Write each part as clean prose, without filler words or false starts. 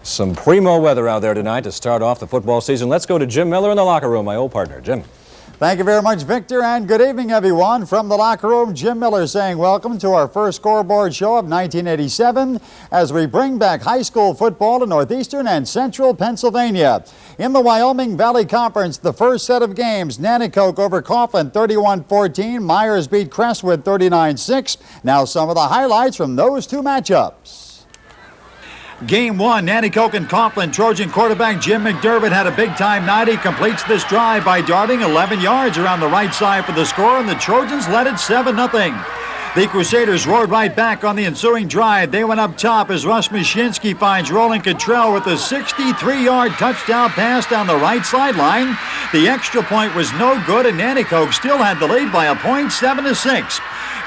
Some primo weather out there tonight to start off the football season. Let's go to Jim Miller in the locker room, my old partner. Jim. Thank you very much, Victor, and good evening, everyone. From the locker room, Jim Miller saying welcome to our first scoreboard show of 1987 as we bring back high school football to northeastern and central Pennsylvania. In the Wyoming Valley Conference, the first set of games, Nanticoke over Coughlin 31-14, Myers beat Crestwood 39-6. Now some of the highlights from those two matchups. Game one, Nanticoke and Coughlin. Trojan quarterback Jim McDermott had a big-time night. He completes this drive by darting 11 yards around the right side for the score, and the Trojans led it 7-0. The Crusaders roared right back on the ensuing drive. They went up top as Russ Mashinsky finds Roland Cottrell with a 63-yard touchdown pass down the right sideline. The extra point was no good, and Nanticoke still had the lead by a point, 7-6.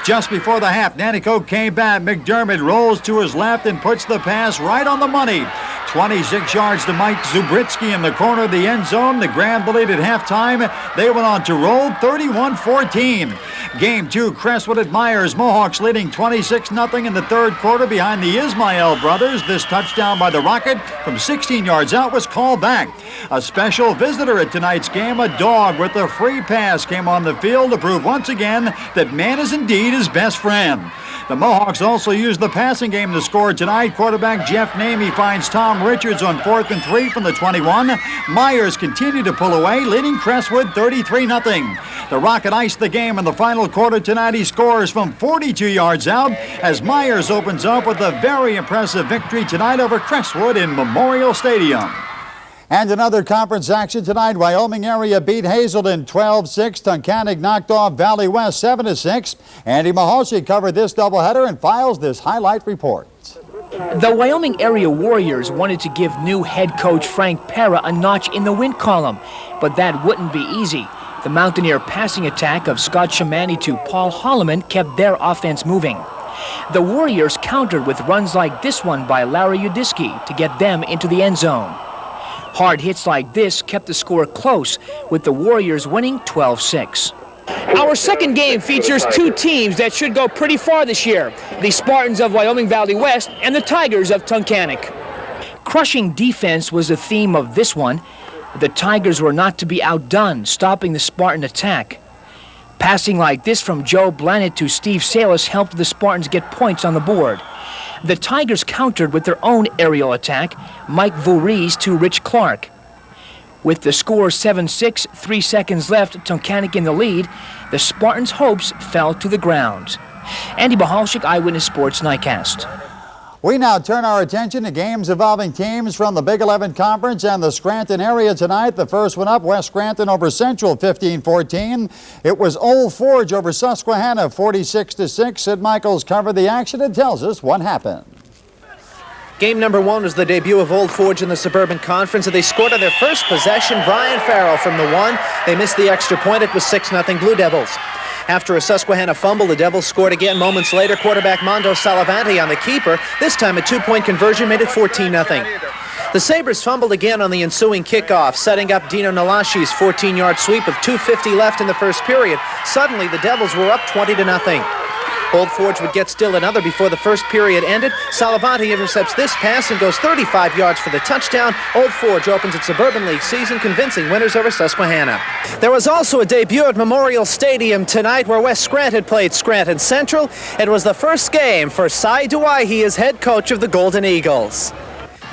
Just before the half, Nanticoke came back. McDermott rolls to his left and puts the pass right on the money. 26 yards to Mike Zubritsky in the corner of the end zone. The Grand lead at halftime. They went on to roll 31-14. Game two, Crestwood at Myers. Mohawks leading 26-0 in the third quarter behind the Ismail brothers. This touchdown by the Rocket from 16 yards out was called back. A special visitor at tonight's game, a dog with a free pass, came on the field to prove once again that man is indeed his best friend. The Mohawks also used the passing game to score tonight. Quarterback Jeff Namey finds Tom Richards on 4th and 3 from the 21. Myers continued to pull away, leading Crestwood 33-0. The Rocket iced the game in the final quarter tonight. He scores from 42 yards out as Myers opens up with a very impressive victory tonight over Crestwood in Memorial Stadium. And another conference action tonight. Wyoming area beat Hazelden 12-6. Tunkhannock knocked off Valley West 7-6. Andy Mahalsey covered this doubleheader and files this highlight report. The Wyoming area Warriors wanted to give new head coach Frank Pera a notch in the win column, but that wouldn't be easy. The Mountaineer passing attack of Scott Shamani to Paul Holloman kept their offense moving. The Warriors countered with runs like this one by Larry Udiski to get them into the end zone. Hard hits like this kept the score close, with the Warriors winning 12-6. Our second game features two teams that should go pretty far this year, the Spartans of Wyoming Valley West and the Tigers of Tunkhannock. Crushing defense was the theme of this one. The Tigers were not to be outdone, stopping the Spartan attack. Passing like this from Joe Blannett to Steve Salis helped the Spartans get points on the board. The Tigers countered with their own aerial attack, Mike Voorhees to Rich Clark. With the score 7-6, 3 seconds left, Tunkhannock in the lead, the Spartans' hopes fell to the ground. Andy Mahalchik, Eyewitness Sports Nightcast. We now turn our attention to games involving teams from the Big 11 Conference and the Scranton area tonight. The first one up, West Scranton over Central 15-14. It was Old Forge over Susquehanna 46-6. Sid Michaels covered the action and tells us what happened. Game number one was the debut of Old Forge in the Suburban Conference, and they scored on their first possession. Brian Farrell from the one. They missed the extra point. It was 6-0 Blue Devils. After a Susquehanna fumble, the Devils scored again moments later. Quarterback Mondo Salavante on the keeper. This time a two-point conversion made it 14-0. The Sabres fumbled again on the ensuing kickoff, setting up Dino Nalashi's 14-yard sweep with 2:50 left in the first period. Suddenly, the Devils were up 20-0. Old Forge would get still another before the first period ended. Salavante intercepts this pass and goes 35 yards for the touchdown. Old Forge opens its Suburban League season, convincing winners over Susquehanna. There was also a debut at Memorial Stadium tonight where West Scranton played Scranton Central. It was the first game for Cy Duahi as head coach of the Golden Eagles.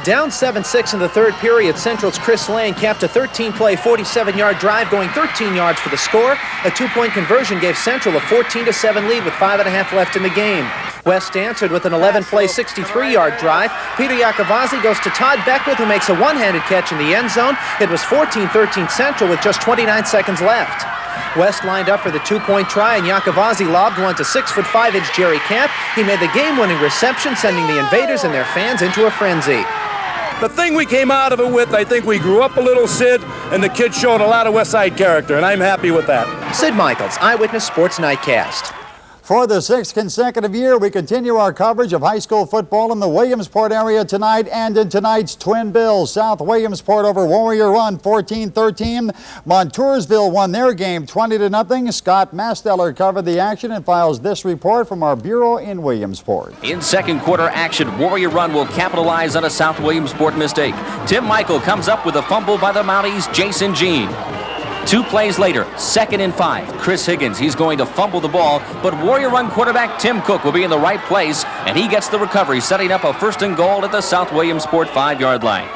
Down 7-6 in the third period, Central's Chris Lane capped a 13-play, 47-yard drive, going 13 yards for the score. A two-point conversion gave Central a 14-7 lead with 5.5 left in the game. West answered with an 11-play, 63-yard drive. Peter Iacovazzi goes to Todd Beckwith, who makes a one-handed catch in the end zone. It was 14-13 Central with just 29 seconds left. West lined up for the two-point try, and Iacovazzi lobbed one to 6'5" Jerry Camp. He made the game-winning reception, sending the Invaders and their fans into a frenzy. The thing we came out of it with, I think we grew up a little, Sid, and the kids showed a lot of West Side character, and I'm happy with that. Sid Michaels, Eyewitness Sports Nightcast. For the 6th consecutive year, we continue our coverage of high school football in the Williamsport area tonight and in tonight's Twin Bills. South Williamsport over Warrior Run 14-13. Montoursville won their game 20-0. Scott Masteller covered the action and files this report from our bureau in Williamsport. In second quarter action, Warrior Run will capitalize on a South Williamsport mistake. Tim Michael comes up with a fumble by the Mounties' Jason Jean. 2 plays later, 2nd and 5. Chris Higgins, he's going to fumble the ball, but Warrior Run quarterback Tim Cook will be in the right place, and he gets the recovery, setting up a 1st and goal at the South Williamsport 5-yard line.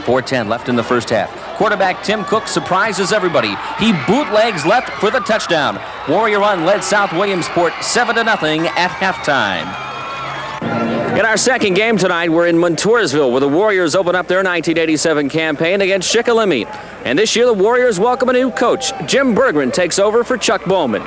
4:10 left in the first half. Quarterback Tim Cook surprises everybody. He bootlegs left for the touchdown. Warrior Run led South Williamsport 7-0 at halftime. In our second game tonight, we're in Montoursville, where the Warriors open up their 1987 campaign against Shikellamy. And this year, the Warriors welcome a new coach. Jim Bergman takes over for Chuck Bowman.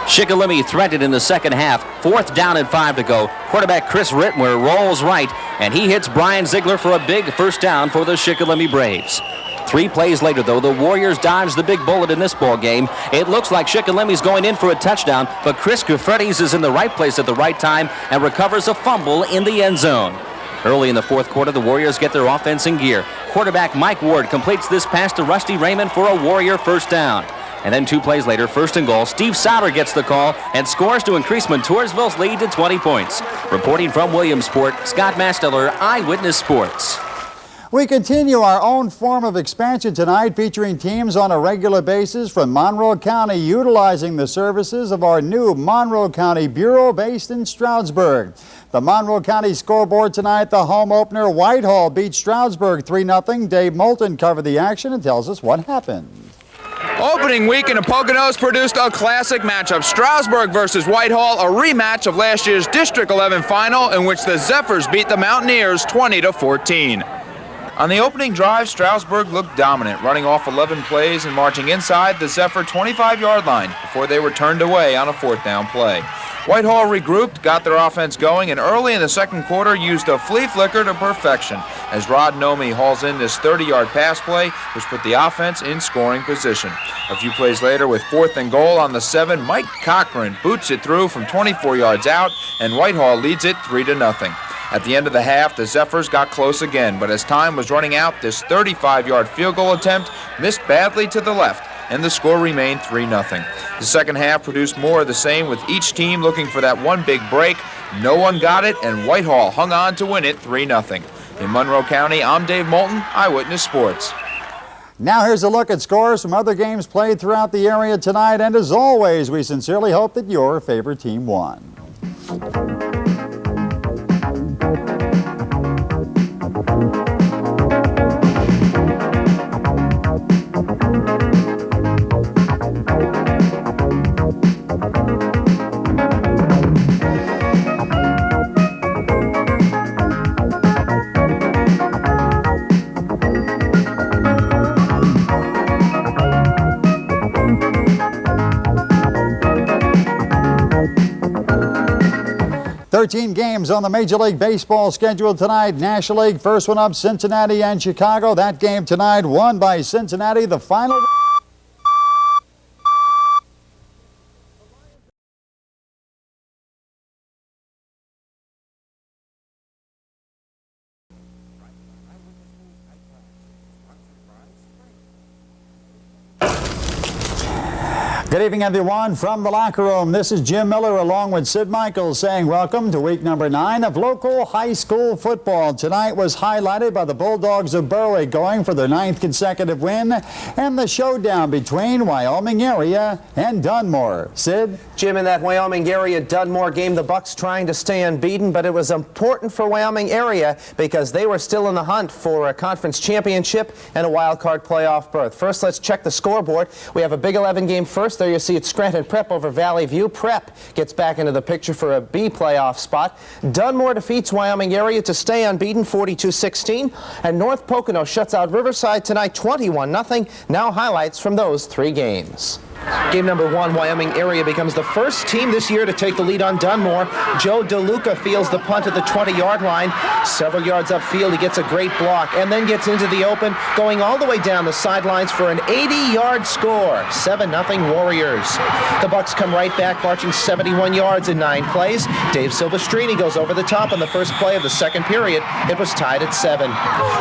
Shikellamy threatened in the second half. 4th down and 5 to go. Quarterback Chris Ritmer rolls right, and he hits Brian Ziegler for a big 1st down for the Shikellamy Braves. 3 plays later, though, the Warriors dodge the big bullet in this ball game. It looks like Shikelamy's going in for a touchdown, but Chris Guffertes is in the right place at the right time and recovers a fumble in the end zone. Early in the 4th quarter, the Warriors get their offense in gear. Quarterback Mike Ward completes this pass to Rusty Raymond for a Warrior 1st down. And then 2 plays later, 1st and goal, Steve Sauter gets the call and scores to increase Montoursville's lead to 20 points. Reporting from Williamsport, Scott Masteller, Eyewitness Sports. We continue our own form of expansion tonight, featuring teams on a regular basis from Monroe County, utilizing the services of our new Monroe County Bureau based in Stroudsburg. The Monroe County scoreboard tonight, the home opener, Whitehall beat Stroudsburg 3-0. Dave Moulton covered the action and tells us what happened. Opening week in the Poconos produced a classic matchup. Stroudsburg versus Whitehall, a rematch of last year's District 11 final in which the Zephyrs beat the Mountaineers 20-14. On the opening drive, Stroudsburg looked dominant, running off 11 plays and marching inside the Zephyr 25-yard line before they were turned away on a 4th down play. Whitehall regrouped, got their offense going, and early in the second quarter used a flea flicker to perfection as Rod Nomi hauls in this 30-yard pass play, which put the offense in scoring position. A few plays later, with 4th and goal on the 7, Mike Cochran boots it through from 24 yards out, and Whitehall leads it 3-0. At the end of the half, the Zephyrs got close again, but as time was running out, this 35-yard field goal attempt missed badly to the left, and the score remained 3-0. The second half produced more of the same, with each team looking for that one big break. No one got it, and Whitehall hung on to win it 3-0. In Monroe County, I'm Dave Moulton, Eyewitness Sports. Now here's a look at scores from other games played throughout the area tonight, and as always, we sincerely hope that your favorite team won. Games on the Major League Baseball schedule tonight. National League, first one up, Cincinnati and Chicago. That game tonight won by Cincinnati. The final... Good evening, everyone, from the locker room. This is Jim Miller along with Sid Michaels saying welcome to week number 9 of local high school football. Tonight was highlighted by the Bulldogs of Berwick going for their 9th consecutive win and the showdown between Wyoming area and Dunmore. Sid? Jim, in that Wyoming area Dunmore game, the Bucks trying to stay unbeaten, but it was important for Wyoming area because they were still in the hunt for a conference championship and a wild card playoff berth. First, let's check the scoreboard. We have a Big 11 game first. There you see it's Scranton Prep over Valley View. Prep gets back into the picture for a B playoff spot. Dunmore defeats Wyoming area to stay unbeaten 42-16. And North Pocono shuts out Riverside tonight 21-0. Now highlights from those 3 games. Game number 1, Wyoming area becomes the first team this year to take the lead on Dunmore. Joe DeLuca fields the punt at the 20-yard line. Several yards upfield, he gets a great block and then gets into the open, going all the way down the sidelines for an 80-yard score. 7-0 Warriors. The Bucks come right back, marching 71 yards in 9 plays. Dave Silvestrini goes over the top on the first play of the second period. It was tied at 7.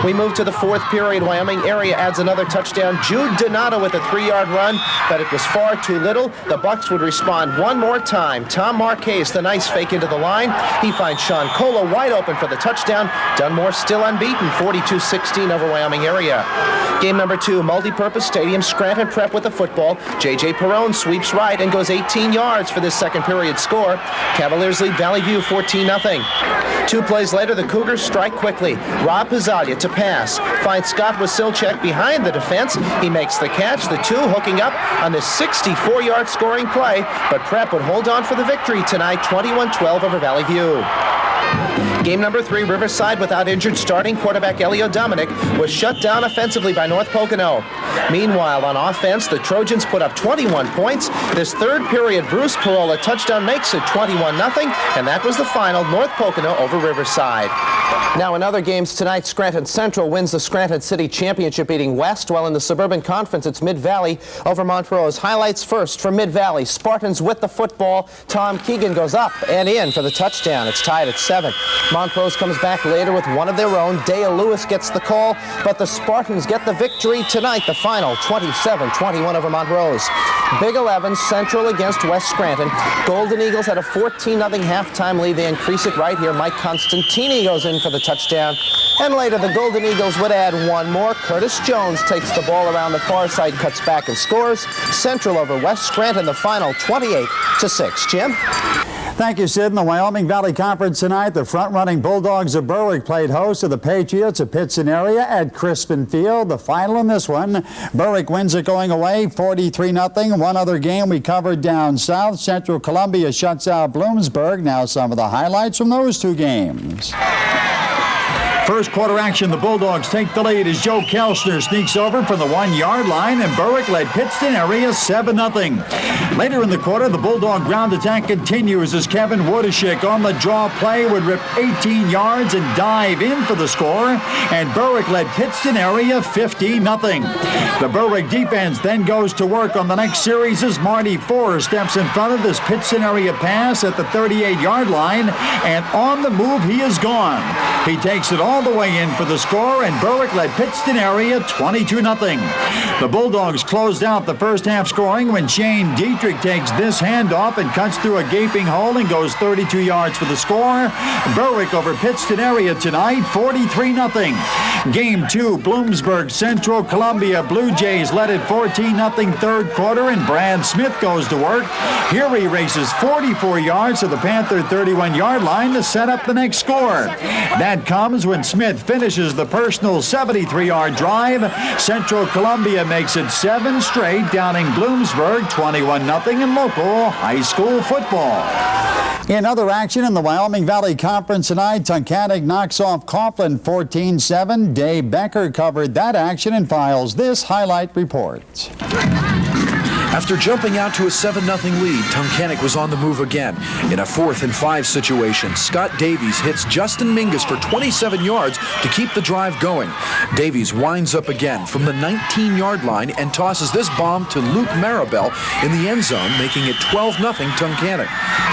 We move to the fourth period. Wyoming area adds another touchdown. Jude Donato with a 3-yard run, but it was far too little. The Bucks would respond one more time. Tom Marquez, the nice fake into the line. He finds Sean Cola wide open for the touchdown. Dunmore still unbeaten, 42-16 over Wyoming area. Game number 2, multi-purpose stadium, Scranton Prep with the football. J.J. Perrone sweeps right and goes 18 yards for this second period score. Cavaliers lead Valley View 14-0. 2 plays later, the Cougars strike quickly. Rob Pizzalia to pass. Finds Scott Wasilchek behind the defense. He makes the catch, the 2 hooking up on this 64-yard scoring play, but Prep would hold on for the victory tonight, 21-12 over Valley View. Game number 3, Riverside without injured starting quarterback Elio Dominic was shut down offensively by North Pocono. Meanwhile, on offense, the Trojans put up 21 points. This third period, Bruce Parola touchdown makes it 21-0, and that was the final, North Pocono over Riverside. Now in other games tonight, Scranton Central wins the Scranton City Championship, beating West, while in the Suburban Conference, it's Mid-Valley over Montrose. Highlights first from Mid-Valley. Spartans with the football. Tom Keegan goes up and in for the touchdown. It's tied at 7. Montrose comes back later with one of their own. Dale Lewis gets the call, but the Spartans get the victory tonight. The final, 27-21 over Montrose. Big 11, Central against West Scranton. Golden Eagles had a 14-0 halftime lead. They increase it right here. Mike Constantini goes in for the touchdown. And later, the Golden Eagles would add one more. Curtis Jones takes the ball around the far side, cuts back and scores. Central over West Scranton, the final 28-6. Jim? Thank you, Sid. In the Wyoming Valley Conference tonight, the front-running Bulldogs of Berwick played host to the Patriots of Pittston area at Crispin Field. The final in this one, Berwick wins it going away, 43-0. One other game we covered down south. Central Columbia shuts out Bloomsburg. Now some of the highlights from those 2 games. First quarter action, the Bulldogs take the lead as Joe Kelchner sneaks over from the 1-yard line, and Berwick led Pittston area 7-0. Later in the quarter, the Bulldog ground attack continues as Kevin Wodashik on the draw play would rip 18 yards and dive in for the score, and Berwick led Pittston area 15-0. The Berwick defense then goes to work on the next series as Marty Forrest steps in front of this Pittston area pass at the 38-yard line, and on the move he is gone. He takes it all the way in for the score, and Berwick led Pittston area 22-0. The Bulldogs closed out the first half scoring when Shane Dietrich takes this handoff and cuts through a gaping hole and goes 32 yards for the score. Berwick over Pittston area tonight, 43-0. Game 2, Bloomsburg Central Columbia Blue Jays led it 14-0 third quarter, and Brad Smith goes to work. Here he races 44 yards to the Panther 31-yard line to set up the next score. That comes when Smith finishes the personal 73-yard drive. Central Columbia makes it 7 straight, downing Bloomsburg 21-0 in local high school football. In other action in the Wyoming Valley Conference tonight, Tunkhannock knocks off Coughlin 14-7. Dave Becker covered that action and files this highlight report. After jumping out to a 7-0 lead, Tunkhannock was on the move again. In a 4th and 5 situation, Scott Davies hits Justin Mingus for 27 yards to keep the drive going. Davies winds up again from the 19-yard line and tosses this bomb to Luke Maribel in the end zone, making it 12-0 Tunkhannock.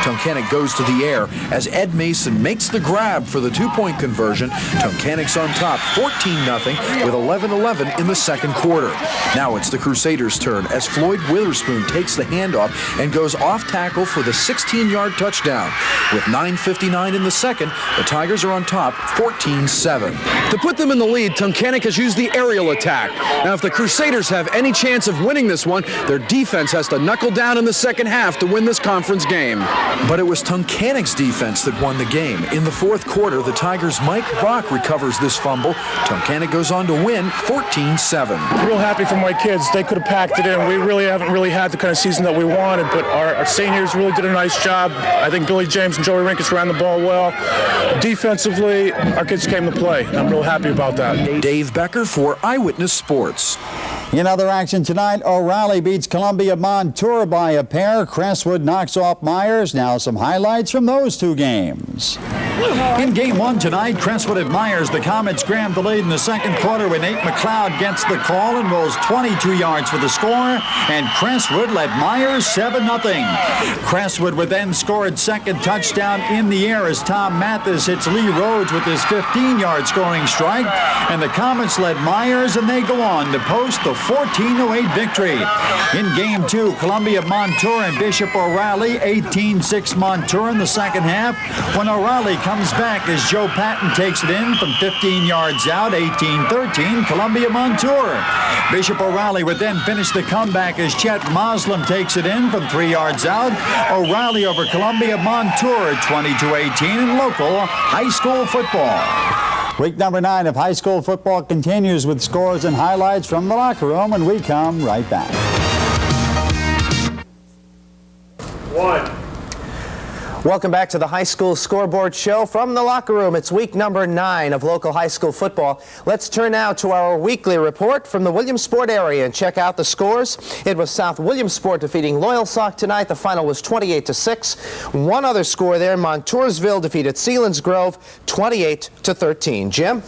Tunkhannock goes to the air as Ed Mason makes the grab for the 2-point conversion. Tunkhannock's on top 14-0 with 11-11 in the second quarter. Now it's the Crusaders' turn as Floyd Witherspoon takes the handoff and goes off tackle for the 16-yard touchdown. With 9:59 in the second, the Tigers are on top 14-7. To put them in the lead, Tunkhannock has used the aerial attack. Now, if the Crusaders have any chance of winning this one, their defense has to knuckle down in the second half to win this conference game. But it was Tunkhannock's defense that won the game. In the fourth quarter, the Tigers' Mike Brock recovers this fumble. Tunkhannock goes on to win 14-7. Real happy for my kids. They could have packed it in. We really haven't had the kind of season that we wanted, but our seniors really did a nice job. I think Billy James and Joey Rinkus ran the ball well. Defensively, our kids came to play. I'm real happy about that. Dave Becker for Eyewitness Sports. In other action tonight, O'Reilly beats Columbia Montour by a pair. Crestwood knocks off Myers. Now some highlights from those two games. In game one tonight, Crestwood at Myers. The Comets grabbed the lead in the second quarter when Nate McLeod gets the call and rolls 22 yards for the score. And Crestwood led Myers 7-0. Crestwood would then score its second touchdown in the air as Tom Mathis hits Lee Rhodes with his 15-yard scoring strike. And the Comets led Myers, and they go on to post the 14-8 victory. In game two, Columbia Montour and Bishop O'Reilly, 18-6 Montour in the second half. When O'Reilly comes back as Joe Patton takes it in from 15 yards out, 18-13, Columbia Montour. Bishop O'Reilly would then finish the comeback as Chet Moslem takes it in from 3 yards out. O'Reilly over Columbia Montour, 22-18 in local high school football. Week number 9 of high school football continues with scores and highlights from the locker room, and we come right back. Welcome back to the High School Scoreboard Show from the locker room. It's week number 9 of local high school football. Let's turn now to our weekly report from the Williamsport area and check out the scores. It was South Williamsport defeating Loyalsock tonight. The final was 28-6. One other score there, Montoursville defeated Sealands Grove 28-13. Jim?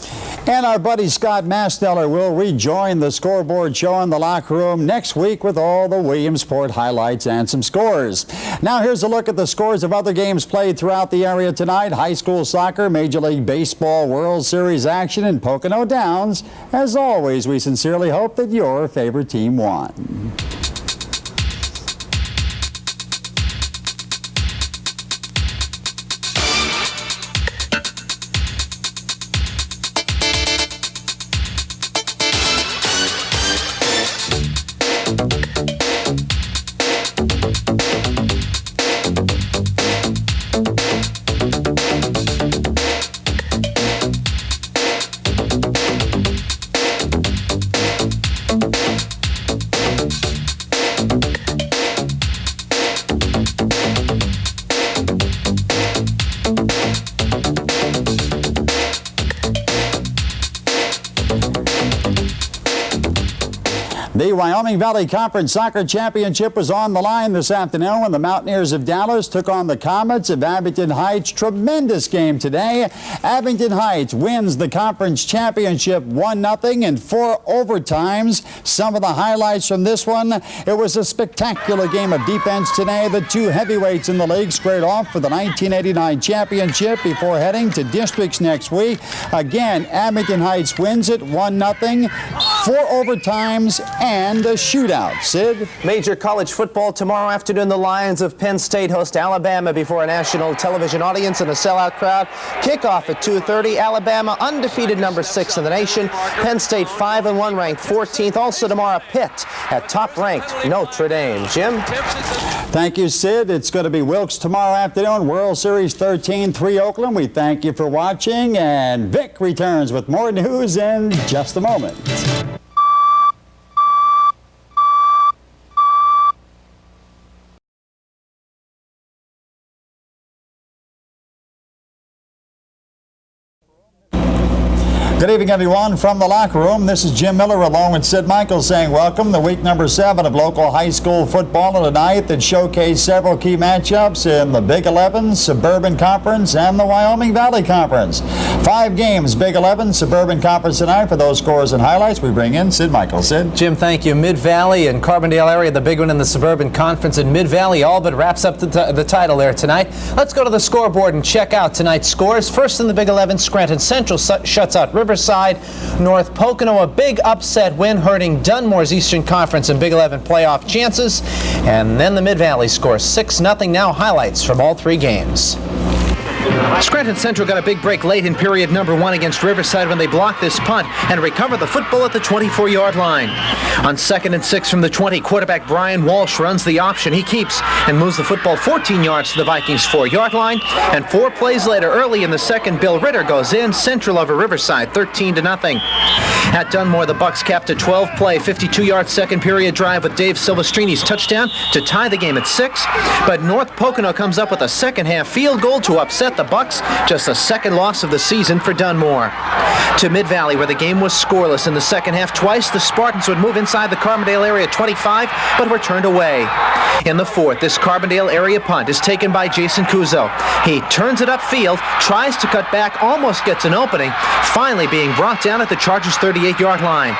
And our buddy Scott Masteller will rejoin the Scoreboard Show in the locker room next week with all the Williamsport highlights and some scores. Now here's a look at the scores of other games played throughout the area tonight. High school soccer, Major League Baseball, World Series action in Pocono Downs. As always, we sincerely hope that your favorite team won. The Wyoming Valley Conference Soccer Championship was on the line this afternoon when the Mountaineers of Dallas took on the Comets of Abington Heights. Tremendous game today. Abington Heights wins the conference championship 1-0 in 4 overtimes. Some of the highlights from this one: it was a spectacular game of defense today. The two heavyweights in the league squared off for the 1989 championship before heading to districts next week. Again, Abington Heights wins it 1-0, 4 overtimes, and a shootout. Sid? Major college football tomorrow afternoon. The Lions of Penn State host Alabama before a national television audience and a sellout crowd. Kickoff at 2:30. Alabama undefeated, number 6 in the nation. Penn State 5-1, ranked 14th. Also tomorrow, Pitt at top-ranked Notre Dame. Jim? Thank you, Sid. It's going to be Wilkes tomorrow afternoon. World Series 13-3 Oakland. We thank you for watching, and Vic returns with more news in just a moment. Good evening, everyone, from the locker room. This is Jim Miller along with Sid Michaels saying welcome to week number 7 of local high school football on a night that showcased several key matchups in the Big 11, Suburban Conference, and the Wyoming Valley Conference. 5 games, Big 11, Suburban Conference tonight. For those scores and highlights, we bring in Sid Michaels. Sid? Jim, thank you. Mid-Valley and Carbondale area, the big one in the Suburban Conference, and Mid-Valley all but wraps up the title there tonight. Let's go to the scoreboard and check out tonight's scores. First in the Big 11, Scranton Central shuts out Riverside. North Pocono, a big upset win, hurting Dunmore's Eastern Conference and Big 11 playoff chances. And then the Mid-Valley scores 6-0. Now highlights from all 3 games. Scranton Central got a big break late in period number 1 against Riverside when they blocked this punt and recovered the football at the 24-yard line. On 2nd and 6 from the 20, quarterback Brian Walsh runs the option. He keeps and moves the football 14 yards to the Vikings' 4-yard line. And 4 plays later, early in the second, Bill Ritter goes in. Central over Riverside, 13-0. At Dunmore, the Bucks capped a 12-play, 52-yard second period drive with Dave Silvestrini's touchdown to tie the game at 6. But North Pocono comes up with a second-half field goal to upset set. The Bucks just a second loss of the season for Dunmore. To Mid-Valley, where the game was scoreless in the second half. Twice the Spartans would move inside the Carbondale area at 25, but were turned away. In the fourth, this Carbondale area punt is taken by Jason Kuzo. He turns it upfield, tries to cut back, almost gets an opening, finally being brought down at the Chargers' 38-yard line.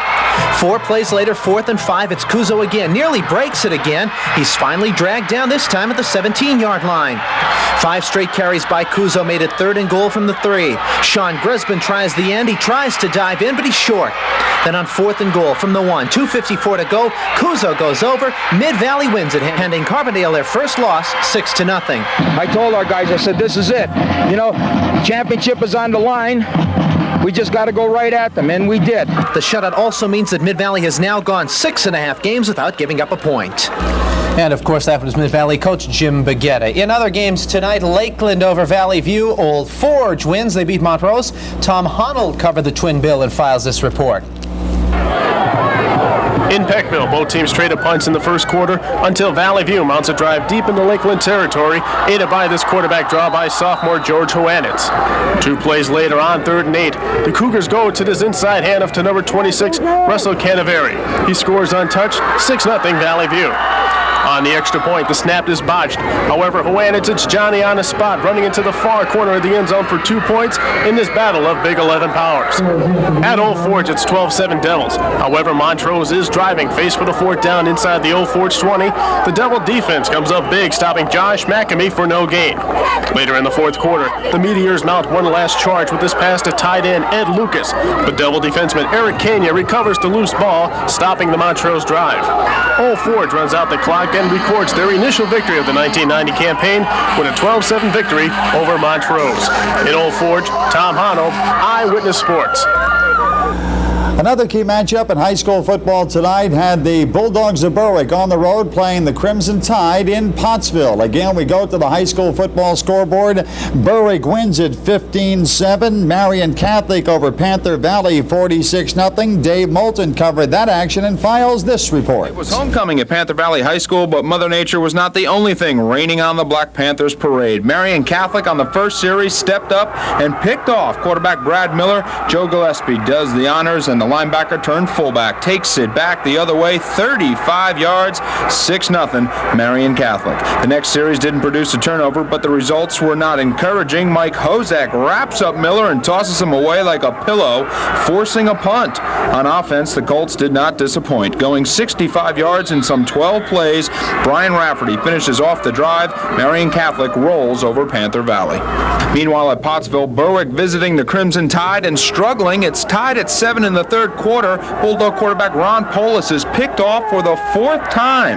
4 plays later, 4th and 5, it's Kuzo again. Nearly breaks it again. He's finally dragged down, this time at the 17-yard line. 5 straight carries by Kuzo made it 3rd and goal from the 3. Sean Grisbin tries the end. He tries to dive in, but he's short. Then on 4th and goal from the 1, 2:54 to go, Kuzo goes over. Mid-Valley wins it, handing Carbondale their first loss, 6-0. I told our guys, I said, this is it. You know, championship is on the line. We just got to go right at them, and we did. The shutout also means that Mid-Valley has now gone 6.5 games without giving up a point. And, of course, that was Mid-Valley coach Jim Bagetta. In other games tonight, Lakeland over Valley View. Old Forge wins. They beat Montrose. Tom Honnold covered the twin bill and files this report. In Peckville, both teams traded punts in the first quarter until Valley View mounts a drive deep into Lakeland territory, aided by this quarterback draw by sophomore George Hoanitz. 2 plays later on 3rd and 8, the Cougars go to this inside handoff to number 26, Russell Canaveri. He scores untouched, 6-0 Valley View. On the extra point, the snap is botched. However, Hoanitz, it's Johnny on the spot, running into the far corner of the end zone for 2 points in this battle of Big 11 powers. At Old Forge, it's 12-7 Devils. However, Montrose is driving, faced with a 4th down inside the Old Forge 20. The Devil defense comes up big, stopping Josh McAmey for no gain. Later in the 4th quarter, the Meteors mount one last charge with this pass to tight end Ed Lucas. But Devil defenseman Eric Kenya recovers the loose ball, stopping the Montrose drive. Old Forge runs out the clock and records their initial victory of the 1990 campaign with a 12-7 victory over Montrose. In Old Forge, Tom Honnold, Eyewitness Sports. Another key matchup in high school football tonight had the Bulldogs of Berwick on the road playing the Crimson Tide in Pottsville. Again, we go to the high school football scoreboard. Berwick wins it 15-7. Marion Catholic over Panther Valley 46-0. Dave Moulton covered that action and files this report. It was homecoming at Panther Valley High School, but Mother Nature was not the only thing raining on the Black Panthers parade. Marion Catholic on the first series stepped up and picked off quarterback Brad Miller. Joe Gillespie does the honors, and the linebacker turned fullback takes it back the other way, 35 yards, 6-0 Marion Catholic. The next series didn't produce a turnover, but the results were not encouraging. Mike Hozak wraps up Miller and tosses him away like a pillow, forcing a punt. On offense, the Colts did not disappoint, going 65 yards in some 12 plays. Brian Rafferty finishes off the drive. Marion Catholic rolls over Panther Valley. Meanwhile, at Pottsville, Berwick visiting the Crimson Tide and struggling. It's tied at 7 in the 3rd quarter. Bulldog quarterback Ron Polis is picked off for the 4th time.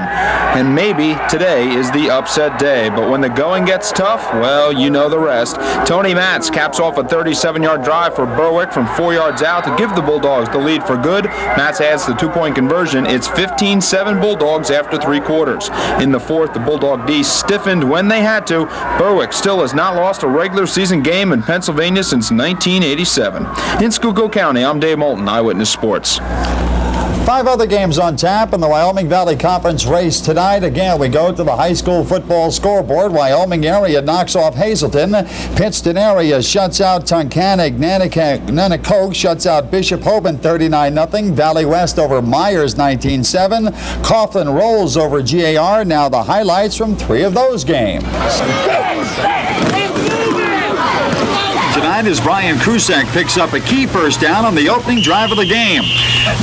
And maybe today is the upset day. But when the going gets tough, well, you know the rest. Tony Matz caps off a 37-yard drive for Berwick from 4 yards out to give the Bulldogs the lead for good. Matz adds the 2-point conversion. It's 15-7 Bulldogs after 3 quarters. In the 4th, the Bulldog D stiffened when they had to. Berwick still has not lost a regular season game in Pennsylvania since 1987. In Schuylkill County, I'm Dave Moulton, Eyewitness Sports. 5 other games on tap in the Wyoming Valley Conference race tonight. Again, we go to the high school football scoreboard. Wyoming area knocks off Hazleton. Pittston area shuts out Tunkhannock. Nanticoke shuts out Bishop Hoban 39-0. Valley West over Myers 19-7. Coughlin rolls over GAR. Now the highlights from 3 of those games. Tonight as Brian Krusak picks up a key first down on the opening drive of the game.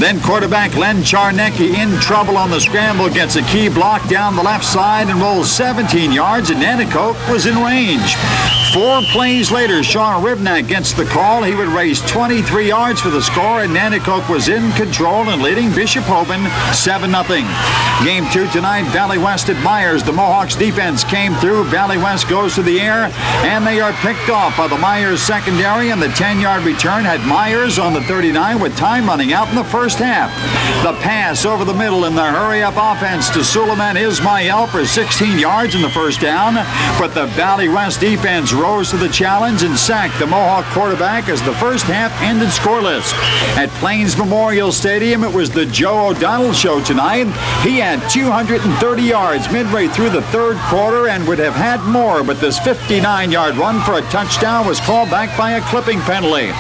Then quarterback Len Charnecki in trouble on the scramble, gets a key block down the left side and rolls 17 yards, and Nanticoke was in range. 4 plays later, Sean Ribnack gets the call. He would raise 23 yards for the score, and Nanticoke was in control and leading Bishop Hoban 7-0. Game 2 tonight, Valley West at Myers. The Mohawks defense came through. Valley West goes to the air, and they are picked off by the Myers secondary, and the 10-yard return had Myers on the 39 with time running out in the first half. The pass over the middle in the hurry-up offense to Suleiman Ismail for 16 yards in the first down, but the Valley West defense rose to the challenge and sacked the Mohawk quarterback as the first half ended scoreless. At Plains Memorial Stadium, it was the Joe O'Donnell show tonight. He had 230 yards midway through the third quarter and would have had more, but this 59-yard run for a touchdown was called back by a clipping penalty.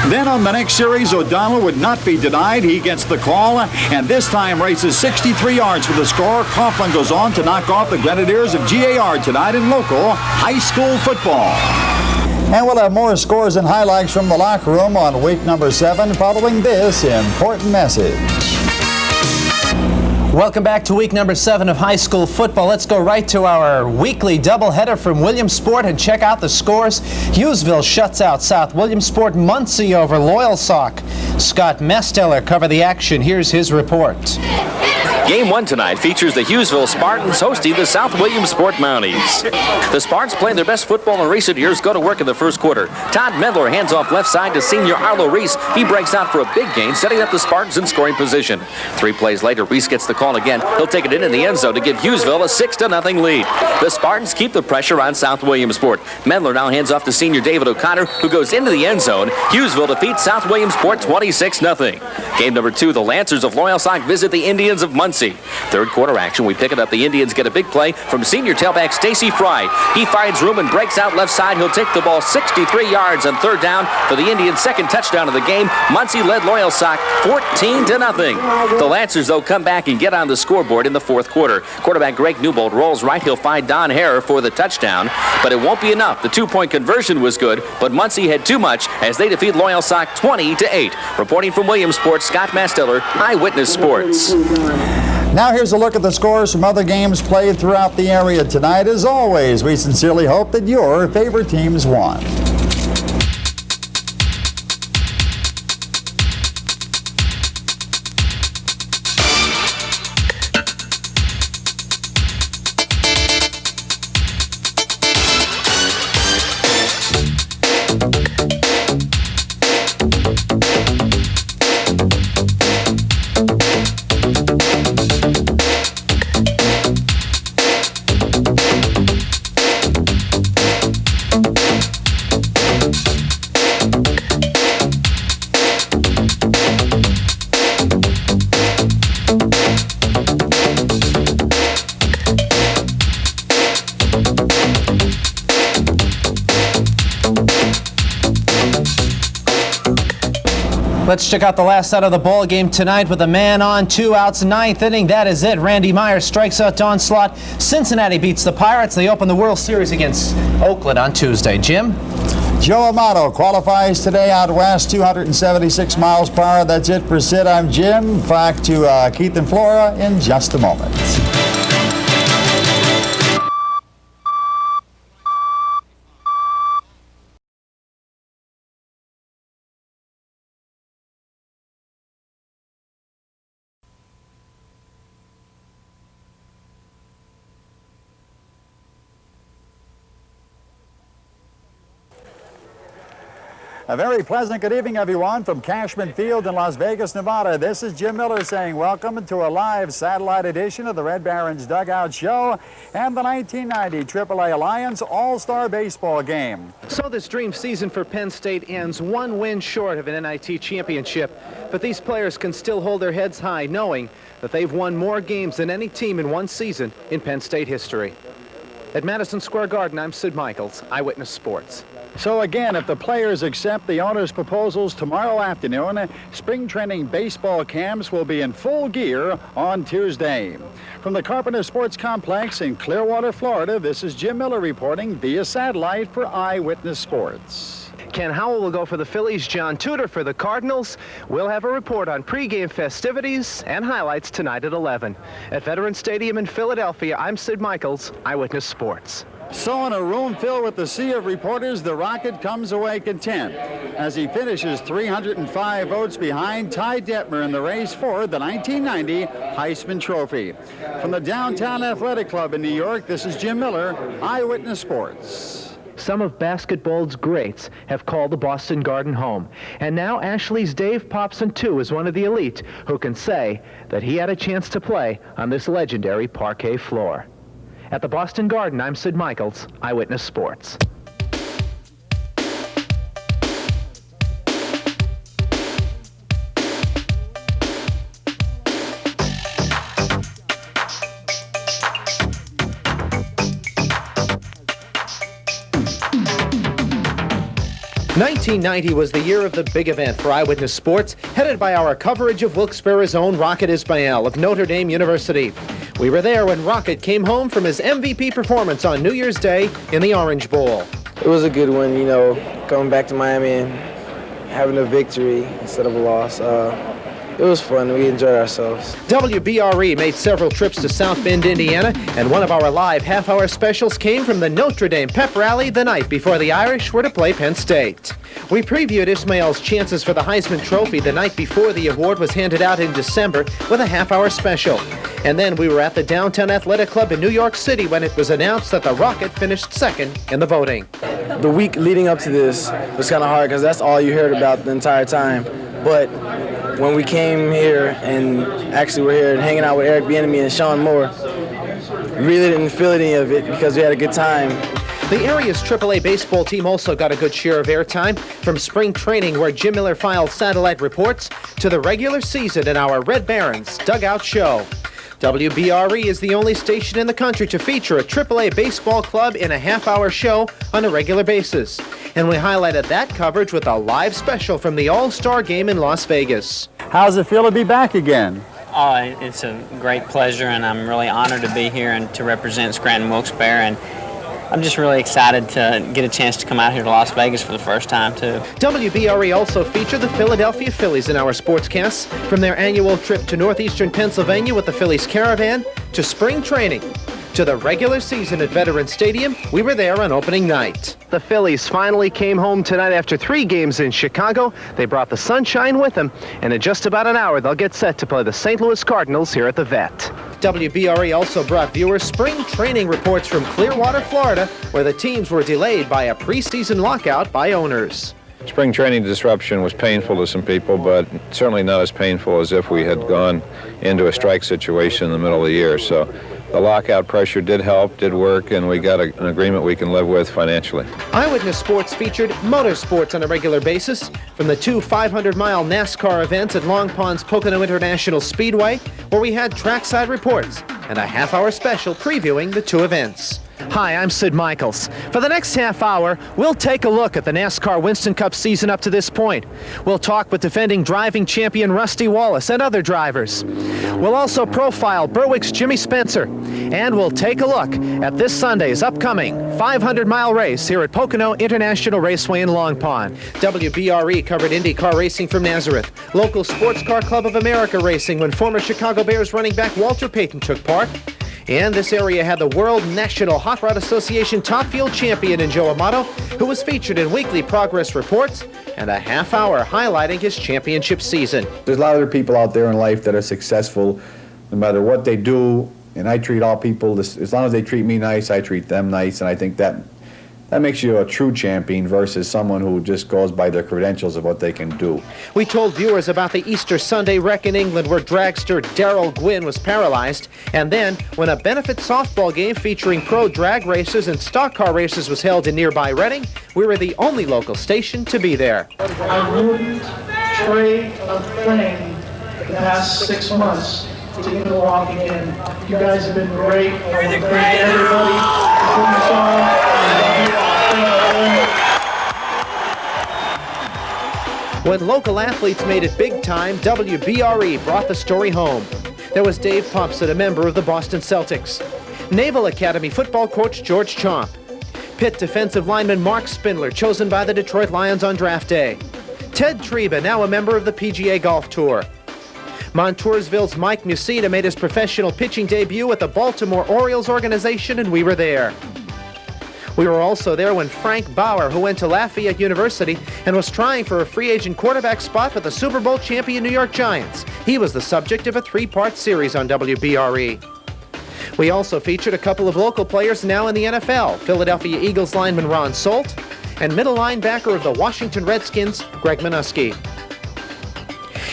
Then on the next series, O'Donnell would not be denied. He gets the call, and this time races 63 yards for the score. Coughlin goes on to knock off the Grenadiers of GAR tonight in local high school football. And we'll have more scores and highlights from the locker room on week number 7 following this important message. Welcome back to week number 7 of high school football. Let's go right to our weekly doubleheader from Williamsport and check out the scores. Hughesville shuts out South Williamsport. Muncie over Loyalsock. Scott Mesteller cover the action. Here's his report. Game 1 tonight features the Hughesville Spartans hosting the South Williamsport Mounties. The Spartans, playing their best football in recent years, go to work in the first quarter. Todd Medler hands off left side to senior Arlo Reese. He breaks out for a big gain, setting up the Spartans in scoring position. 3 plays later, Reese gets the call again. He'll take it in the end zone to give Hughesville a 6-0 lead. The Spartans keep the pressure on South Williamsport. Medler now hands off to senior David O'Connor, who goes into the end zone. Hughesville defeats South Williamsport 26-0. Game number 2, the Lancers of Loyalsock visit the Indians of Muncie. Third quarter action, we pick it up. The Indians get a big play from senior tailback Stacy Fry. He finds room and breaks out left side. He'll take the ball 63 yards on third down for the Indians' second touchdown of the game. Muncie led Loyalsock 14-0. The Lancers, though, come back and get on the scoreboard in the fourth quarter. Quarterback Greg Newbold rolls right. He'll find Don Hare for the touchdown, but it won't be enough. The 2-point conversion was good, but Muncie had too much as they defeat Loyalsock 20-8. Reporting from Williamsport, Scott Mesteller, Eyewitness Sports. Now here's a look at the scores from other games played throughout the area tonight. As always, we sincerely hope that your favorite teams won. Let's check out the last out of the ball game tonight with a man on, 2 outs, 9th inning. That is it. Randy Myers strikes out Don Slott. Cincinnati beats the Pirates. They open the World Series against Oakland on Tuesday. Jim? Joe Amato qualifies today out west, 276 miles per hour. That's it for Sid. I'm Jim. Back to Keith and Flora in just a moment. A very pleasant good evening, everyone, from Cashman Field in Las Vegas, Nevada. This is Jim Miller saying welcome to a live satellite edition of the Red Barons Dugout Show and the 1990 AAA Alliance All-Star Baseball Game. So this dream season for Penn State ends 1 win short of an NIT championship. But these players can still hold their heads high knowing that they've won more games than any team in one season in Penn State history. At Madison Square Garden, I'm Sid Michaels, Eyewitness Sports. So again, if the players accept the owner's proposals tomorrow afternoon, spring training baseball camps will be in full gear on Tuesday. From the Carpenter Sports Complex in Clearwater, Florida, this is Jim Miller reporting via satellite for Eyewitness Sports. Ken Howell will go for the Phillies, John Tudor for the Cardinals. We'll have a report on pregame festivities and highlights tonight at 11. At Veterans Stadium in Philadelphia, I'm Sid Michaels, Eyewitness Sports. So in a room filled with the sea of reporters, the Rocket comes away content as he finishes 305 votes behind Ty Detmer in the race for the 1990 Heisman Trophy. From the Downtown Athletic Club in New York, this is Jim Miller, Eyewitness Sports. Some of basketball's greats have called the Boston Garden home. And now Ashley's Dave Popson, too, is one of the elite who can say that he had a chance to play on this legendary parquet floor. At the Boston Garden, I'm Sid Michaels, Eyewitness Sports. 1990 was the year of the big event for Eyewitness Sports, headed by our coverage of Wilkes-Barre's own Rocket Ismail of Notre Dame University. We were there when Rocket came home from his MVP performance on New Year's Day in the Orange Bowl. It was a good one, you know, coming back to Miami and having a victory instead of a loss. It was fun. We enjoyed ourselves. WBRE made several trips to South Bend, Indiana, and one of our live half-hour specials came from the Notre Dame pep rally the night before the Irish were to play Penn State. We previewed Ismail's chances for the Heisman Trophy the night before the award was handed out in December with a half-hour special. And then we were at the Downtown Athletic Club in New York City when it was announced that the Rocket finished second in the voting. The week leading up to this was kind of hard because that's all you heard about the entire time. But when we came here and actually were here and hanging out with Eric Bieniemy and Sean Moore, we really didn't feel any of it because we had a good time. The area's AAA baseball team also got a good share of airtime, from spring training where Jim Miller filed satellite reports to the regular season in our Red Barons Dugout Show. WBRE is the only station in the country to feature a AAA baseball club in a half-hour show on a regular basis. And we highlighted that coverage with a live special from the All-Star Game in Las Vegas. How's it feel to be back again? Oh, it's a great pleasure, and I'm really honored to be here and to represent Scranton Wilkes-Barre. And I'm just really excited to get a chance to come out here to Las Vegas for the first time, too. WBRE also featured the Philadelphia Phillies in our sportscasts, from their annual trip to northeastern Pennsylvania with the Phillies Caravan, to spring training, to the regular season at Veterans Stadium. We were there on opening night. The Phillies finally came home tonight after 3 games in Chicago. They brought the sunshine with them, and in just about an hour, they'll get set to play the St. Louis Cardinals here at the Vet. WBRE also brought viewers spring training reports from Clearwater, Florida, where the teams were delayed by a preseason lockout by owners. Spring training disruption was painful to some people, but certainly not as painful as if we had gone into a strike situation in the middle of the year. So the lockout pressure did help, did work, and we got an agreement we can live with financially. Eyewitness Sports featured motorsports on a regular basis, from the 2 500-mile NASCAR events at Long Pond's Pocono International Speedway, where we had trackside reports and a half-hour special previewing the 2 events. Hi, I'm Sid Michaels. For the next half hour, we'll take a look at the NASCAR Winston Cup season up to this point. We'll talk with defending driving champion Rusty Wallace and other drivers. We'll also profile Berwick's Jimmy Spencer. And we'll take a look at this Sunday's upcoming 500-mile race here at Pocono International Raceway in Long Pond. WBRE covered IndyCar racing from Nazareth, local Sports Car Club of America racing when former Chicago Bears running back Walter Payton took part. And this area had the World National Hot Rod Association Top Field Champion in Joe Amato, who was featured in weekly progress reports and a half hour highlighting his championship season. There's a lot of other people out there in life that are successful no matter what they do, and I treat all people, as long as they treat me nice, I treat them nice, and I think that makes you a true champion versus someone who just goes by their credentials of what they can do. We told viewers about the Easter Sunday wreck in England where dragster Darrell Gwynn was paralyzed, and then when a benefit softball game featuring pro drag racers and stock car racers was held in nearby Reading, we were the only local station to be there. I wouldn't trade a thing the past 6 months to get walking in. You guys have been great. I want to thank everybody. When local athletes made it big time, WBRE brought the story home. There was Dave Pompson, a member of the Boston Celtics. Naval Academy football coach George Chomp. Pitt defensive lineman Mark Spindler, chosen by the Detroit Lions on draft day. Ted Treba, now a member of the PGA Golf Tour. Montoursville's Mike Musita made his professional pitching debut at the Baltimore Orioles organization, and we were there. We were also there when Frank Bauer, who went to Lafayette University and was trying for a free agent quarterback spot with the Super Bowl champion New York Giants. He was the subject of a 3-part series on WBRE. We also featured a couple of local players now in the NFL, Philadelphia Eagles lineman Ron Solt and middle linebacker of the Washington Redskins, Greg Minuski.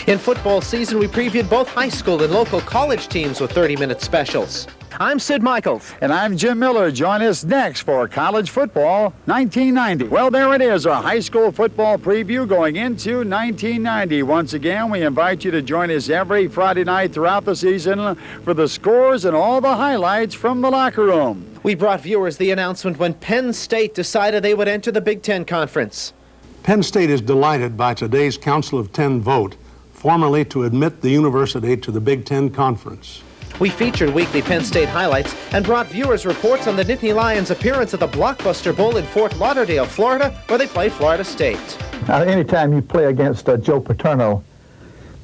In football season, we previewed both high school and local college teams with 30-minute specials. I'm Sid Michaels. And I'm Jim Miller. Join us next for College Football 1990. Well, there it is, our high school football preview going into 1990. Once again, we invite you to join us every Friday night throughout the season for the scores and all the highlights from the locker room. We brought viewers the announcement when Penn State decided they would enter the Big Ten Conference. Penn State is delighted by today's Council of 10 vote, formally to admit the university to the Big Ten Conference. We featured weekly Penn State highlights and brought viewers reports on the Nittany Lions' appearance at the Blockbuster Bowl in Fort Lauderdale, Florida, where they play Florida State. Now, anytime you play against Joe Paterno,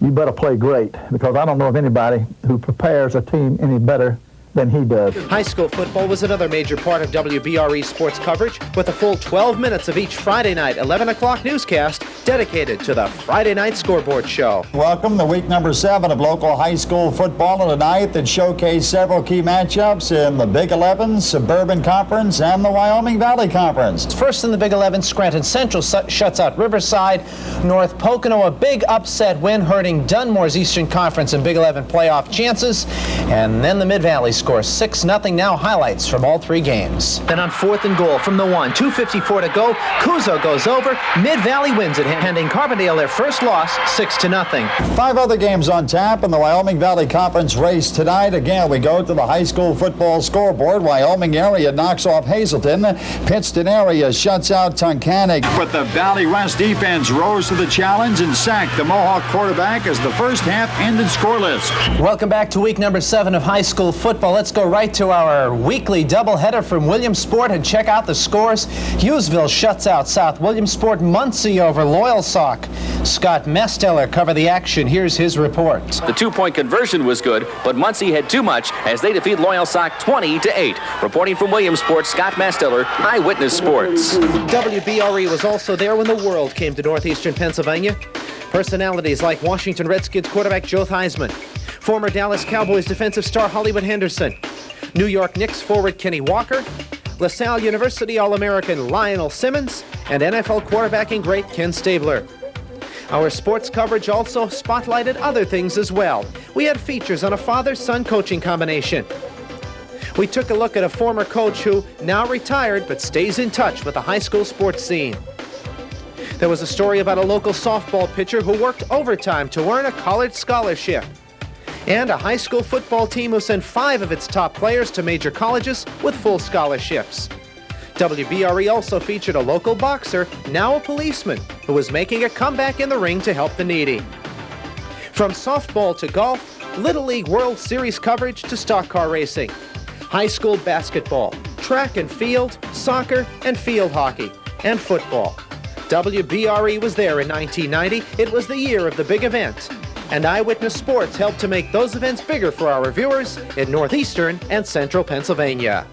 you better play great, because I don't know of anybody who prepares a team any better than he does. High school football was another major part of WBRE sports coverage, with a full 12 minutes of each Friday night 11 o'clock newscast dedicated to the Friday Night Scoreboard Show. Welcome to week number 7 of local high school football on a night that showcased several key matchups in the Big 11, Suburban Conference, and the Wyoming Valley Conference. First in the Big 11, Scranton Central shuts out Riverside. North Pocono, a big upset win, hurting Dunmore's Eastern Conference and Big 11 playoff chances. And then the Mid-Valley scores 6-0. Now highlights from all 3 games. Then on 4th and goal from the 1, 2:54 to go, Cuzo goes over. Mid-Valley wins it, handing Carbondale their first loss, 6-0. 5 other games on tap in the Wyoming Valley Conference race tonight. Again, we go to the high school football scoreboard. Wyoming area knocks off Hazleton. Pittston area shuts out Tunkhannock. But the Valley West defense rose to the challenge and sacked the Mohawk quarterback as the first half ended scoreless. Welcome back to week number 7 of high school football. Let's go right to our weekly doubleheader from Williamsport and check out the scores. Hughesville shuts out South Williamsport. Muncie over Loyalsock. Scott Mesteller covered the action. Here's his report. The 2-point conversion was good, but Muncie had too much as they defeat Loyalsock 20-8. Reporting from Williamsport, Scott Mesteller, Eyewitness Sports. WBRE was also there when the world came to northeastern Pennsylvania. Personalities like Washington Redskins quarterback Joe Theismann, former Dallas Cowboys defensive star Hollywood Henderson, New York Knicks forward Kenny Walker, LaSalle University All-American Lionel Simmons, and NFL quarterbacking great Ken Stabler. Our sports coverage also spotlighted other things as well. We had features on a father-son coaching combination. We took a look at a former coach who, now retired, but stays in touch with the high school sports scene. There was a story about a local softball pitcher who worked overtime to earn a college scholarship. And a high school football team who sent 5 of its top players to major colleges with full scholarships. WBRE also featured a local boxer, now a policeman, who was making a comeback in the ring to help the needy. From softball to golf, Little League World Series coverage to stock car racing, high school basketball, track and field, soccer and field hockey, and football. WBRE was there in 1990. It was the year of the big event. And Eyewitness Sports helped to make those events bigger for our viewers in northeastern and central Pennsylvania.